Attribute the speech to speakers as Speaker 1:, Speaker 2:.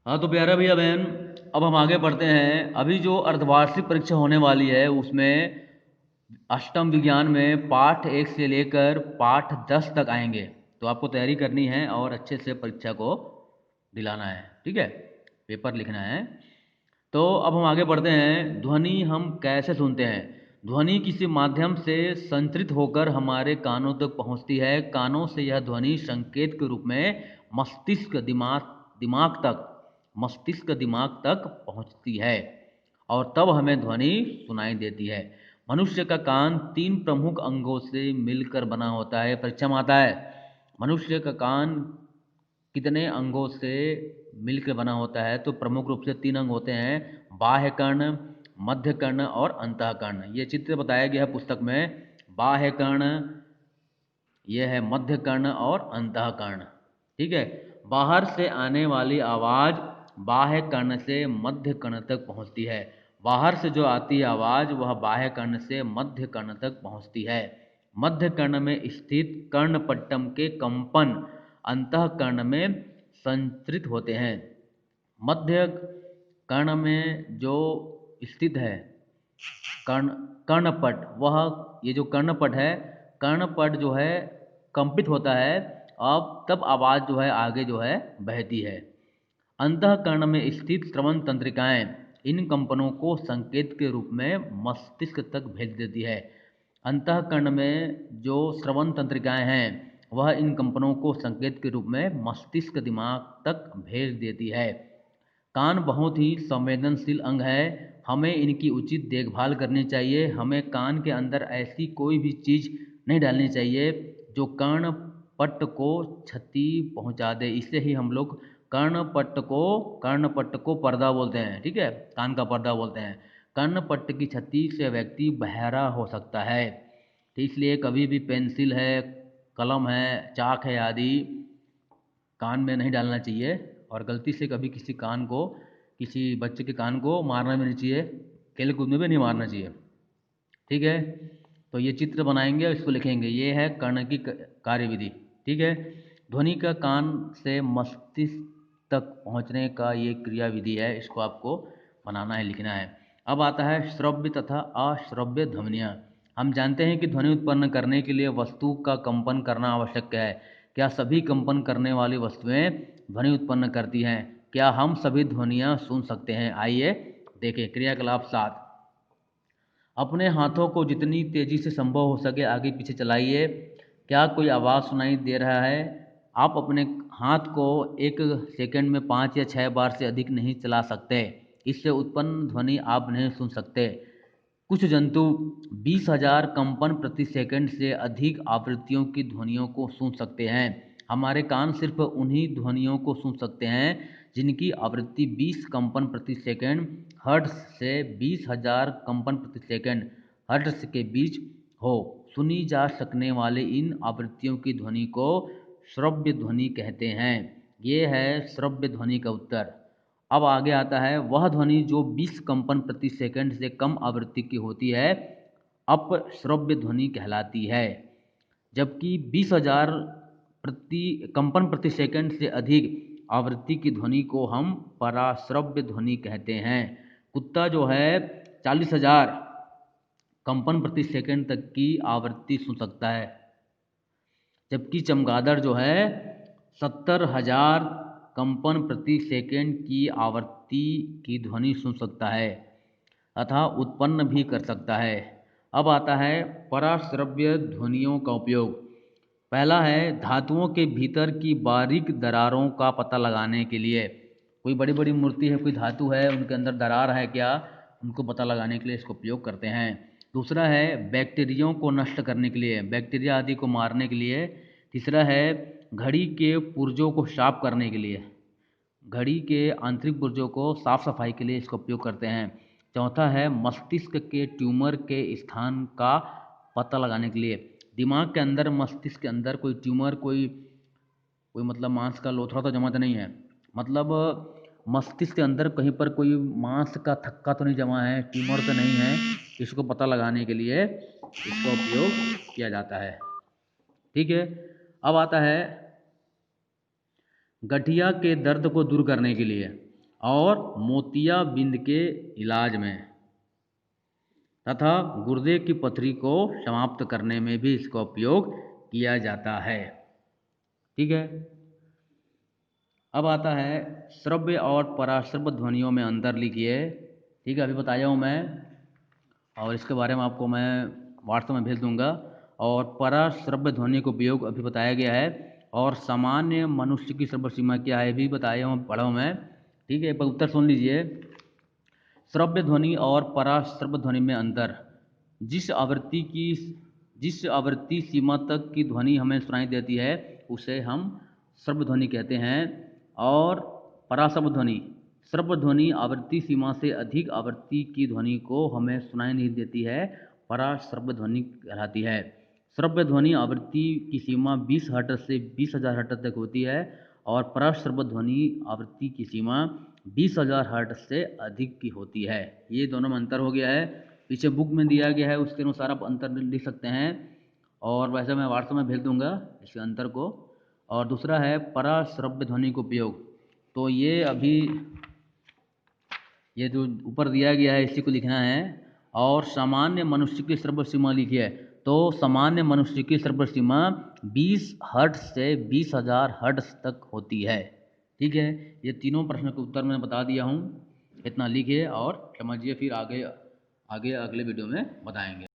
Speaker 1: हाँ तो प्यारा भैया बहन, अब हम आगे बढ़ते हैं। अभी जो अर्धवार्षिक परीक्षा होने वाली है उसमें अष्टम विज्ञान में पाठ 1 से लेकर पाठ 10 तक आएंगे। तो आपको तैयारी करनी है और अच्छे से परीक्षा को दिलाना है, ठीक है, पेपर लिखना है। तो अब हम आगे बढ़ते हैं। ध्वनि हम कैसे सुनते हैं? ध्वनि किसी माध्यम से संचरित होकर हमारे कानों तक पहुंचती है। कानों से यह ध्वनि संकेत के रूप में मस्तिष्क दिमाग दिमाग तक दिमाग तक पहुंचती है और तब हमें ध्वनि सुनाई देती है। मनुष्य का कान 3 प्रमुख अंगों से मिलकर बना होता है। परीक्षा में आता है, मनुष्य का कान कितने अंगों से मिलकर बना होता है? तो प्रमुख रूप से 3 अंग होते हैं: बाह्य कर्ण, मध्य कर्ण और अंतःकर्ण। ये चित्र बताया गया है पुस्तक में। बाह्य कर्ण, ये है मध्य कर्ण और अंतःकर्ण, ठीक है। बाहर से आने वाली आवाज़ बाह्य कर्ण से मध्य कर्ण तक पहुंचती है। बाहर से जो आती आवाज़ वह बाह्य कर्ण से मध्य कर्ण तक पहुंचती है। मध्य कर्ण में स्थित कर्णपट्टम के कंपन अंतःकर्ण में संचरित होते हैं। मध्य कर्ण में जो स्थित है कर्ण कर्णपट, वह ये जो कर्णपट है, कर्णपट जो है कंपित होता है। अब तब आवाज़ जो है आगे जो है बहती है। अंतःकरण में स्थित श्रवण तंत्रिकाएं इन कंपनों को संकेत के रूप में मस्तिष्क तक भेज देती है। अंतःकरण में जो श्रवण तंत्रिकाएं हैं वह इन कंपनों को संकेत के रूप में मस्तिष्क दिमाग तक भेज देती है। कान बहुत ही संवेदनशील अंग है। हमें इनकी उचित देखभाल करनी चाहिए। हमें कान के अंदर ऐसी कोई भी चीज़ नहीं डालनी चाहिए जो कर्णपट्ट को क्षति पहुंचा दे। इससे ही हम लोग कर्णपट्ट को पर्दा बोलते हैं, ठीक है, कान का पर्दा बोलते हैं। कर्णपट्ट की क्षति से व्यक्ति बहरा हो सकता है। तो इसलिए कभी भी पेंसिल है, कलम है, चाक है आदि कान में नहीं डालना चाहिए। और गलती से कभी किसी बच्चे के कान को मारना भी नहीं चाहिए, खेल कूद में भी नहीं मारना चाहिए, ठीक है। तो ये चित्र बनाएंगे और इसको लिखेंगे। ये है कर्ण की कार्यविधि, ठीक है। ध्वनि का कान से मस्तिष्क तक पहुंचने का ये क्रिया विधि है, इसको आपको बनाना है, लिखना है। अब आता है श्रव्य तथा अश्रव्य ध्वनियाँ। हम जानते हैं कि ध्वनि उत्पन्न करने के लिए वस्तु का कंपन करना आवश्यक है। क्या सभी कंपन करने वाली वस्तुएं ध्वनि उत्पन्न करती हैं? क्या हम सभी ध्वनियाँ सुन सकते हैं? आइए देखें। क्रियाकलाप 7, अपने हाथों को जितनी तेज़ी से संभव हो सके आगे पीछे चलाइए। क्या कोई आवाज़ सुनाई दे रहा है? आप अपने हाथ को 1 सेकंड में 5 या 6 बार से अधिक नहीं चला सकते। इससे उत्पन्न ध्वनि आप नहीं सुन सकते। कुछ जंतु 20,000 कंपन प्रति सेकंड से अधिक आवृत्तियों की ध्वनियों को सुन सकते हैं। हमारे कान सिर्फ उन्हीं ध्वनियों को सुन सकते हैं जिनकी आवृत्ति 20 कंपन प्रति सेकंड हर्ट्ज से 20,000 कंपन प्रति सेकंड हर्ट्ज के बीच हो। सुनी जा सकने वाले इन आवृत्तियों की ध्वनि को श्रव्य ध्वनि कहते हैं। ये है श्रव्य ध्वनि का उत्तर। अब आगे आता है, वह ध्वनि जो 20 कंपन प्रति सेकंड से कम आवृत्ति की होती है अपश्रव्य ध्वनि कहलाती है। जबकि 20,000 कंपन प्रति सेकंड से अधिक आवृत्ति की ध्वनि को हम पराश्रव्य ध्वनि कहते हैं। कुत्ता जो है 40,000 कंपन प्रति सेकंड तक की आवृत्ति सुन सकता है, जबकि चमगादड़ जो है 70,000 कंपन प्रति सेकंड की आवृत्ति की ध्वनि सुन सकता है तथा उत्पन्न भी कर सकता है। अब आता है पराश्रव्य ध्वनियों का उपयोग। पहला है धातुओं के भीतर की बारीक दरारों का पता लगाने के लिए। कोई बड़ी बड़ी मूर्ति है, कोई धातु है, उनके अंदर दरार है क्या, उनको पता लगाने के लिए इसको उपयोग करते हैं। दूसरा है बैक्टीरियाओं को नष्ट करने के लिए, बैक्टीरिया आदि को मारने के लिए। तीसरा है घड़ी के पुर्जों को साफ करने के लिए, घड़ी के आंतरिक पुर्जों को साफ सफाई के लिए इसका उपयोग करते हैं। चौथा है मस्तिष्क के ट्यूमर के स्थान का पता लगाने के लिए। दिमाग के अंदर, मस्तिष्क के अंदर कोई ट्यूमर, कोई कोई मतलब मांस का लोथड़ा तो जमा तो नहीं है, मतलब मस्तिष्क के अंदर कहीं पर कोई मांस का थक्का तो नहीं जमा है, ट्यूमर तो नहीं है, इसको पता लगाने के लिए इसका उपयोग किया जाता है, ठीक है। अब आता है गठिया के दर्द को दूर करने के लिए। और मोतियाबिंद के इलाज में तथा गुर्दे की पथरी को समाप्त करने में भी इसका उपयोग किया जाता है। ठीक है। अब आता है श्रव्य और पराश्रव्य ध्वनियों में अंतर लिखिए। ठीक है, अभी बताया हूँ मैं और इसके बारे में आपको मैं व्हाट्सएप में भेज दूंगा। और पराश्रव्य ध्वनि का उपयोग अभी बताया गया है। और सामान्य मनुष्य की श्रव्य सीमा क्या है भी बताया हूँ, पढ़ा हूँ मैं। ठीक है, पर उत्तर सुन लीजिए। श्रव्य ध्वनि और पराश्रव्य ध्वनि में अंतर। जिस आवृत्ति सीमा तक की ध्वनि हमें सुनाई देती है उसे हम श्रव्य ध्वनि कहते हैं। और पराश्रव्य ध्वनि, श्रव्य ध्वनि आवृत्ति सीमा से अधिक आवृत्ति की ध्वनि को हमें सुनाई नहीं देती है, पराश्रव्य ध्वनि कहलाती है। श्रव्य ध्वनि आवृत्ति की सीमा 20 हर्ट्ज से 20,000 हर्ट्ज तक होती है और पराश्रव्य ध्वनि आवृत्ति की सीमा 20,000 हर्ट्ज से अधिक की होती है। ये दोनों में अंतर हो गया है, पीछे बुक में दिया गया है, उसके अनुसार आप अंतर लिख सकते हैं। और वैसे मैं व्हाट्सएप में भेज दूंगा इसके अंतर को। और दूसरा है पराश्रव्य ध्वनि का उपयोग। तो ये अभी ये जो ऊपर दिया गया है इसी को लिखना है। और सामान्य मनुष्य की श्रव्य सीमा लिखिए। तो सामान्य मनुष्य की श्रव्य सीमा 20 हर्ट्ज से 20,000 हर्ट्ज तक होती है। ठीक है, ये तीनों प्रश्नों के उत्तर मैंने बता दिया हूँ, इतना लिखिए और समझिए, फिर आगे आगे अगले वीडियो में बताएंगे।